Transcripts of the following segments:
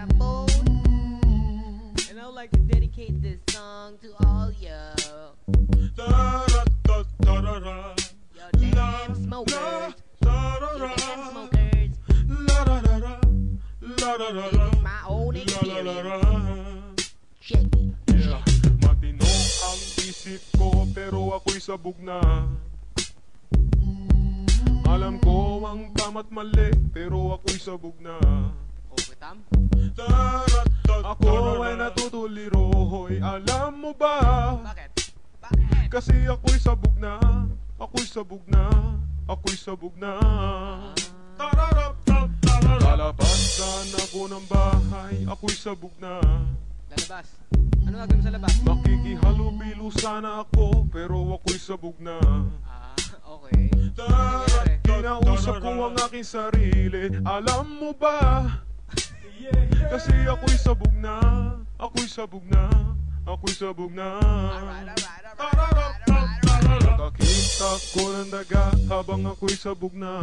trombone. And I would like to dedicate this song to all you. Yo, damn smokers. Yo, damn smokers. This is my own experience. Check it. Yeah. Matino ang isip ko pero ako'y sabog na. Alam ko ang tama't mali pero ako'y sabog na. Okay, Tam? Ako ay natutuliro, hoy, alam mo ba? Bakit? Bakit? Kasi ako'y sabog na. Ako'y sabog na. Ako'y sabog na. Lalabasan ako ng bahay, ako'y sabog na. Lalabas. Ano gagawin mo sa labas? Makikihalubilo sana ako, pero ako'y sabog na. Ah, okay. Ano nangyari? Kinausap ko ang aking sarili, alam mo ba? Kasi ako'y sabog na. Ako'y sabog na. Ako'y sabog na. Nakakita ko ng daga habang ako'y sabog na.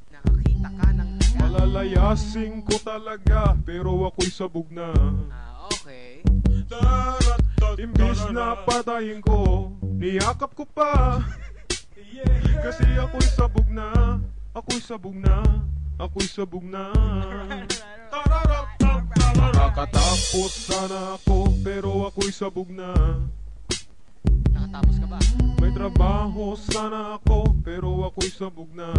Nakakita ka ng daga. Palalayasin ko talaga, pero ako'y sabog na. Ah, okay. Imbis na patayin ko, niyakap ko pa. Kasi ako'y sabog na. Ako'y sabog na. Ako'y sabog na. Nakatapos sana ako, pero ako'y sabog na. Nakatapos ka ba? May trabaho sana ako, pero ako'y sabog na.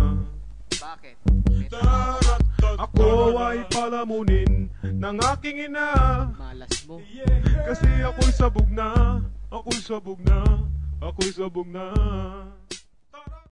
Bakit? May trabaho ka? Ako ay palamunin ng aking ina. Malas mo. Kasi ako'y sabog na. Ako'y sabog na. Ako'y sabog na.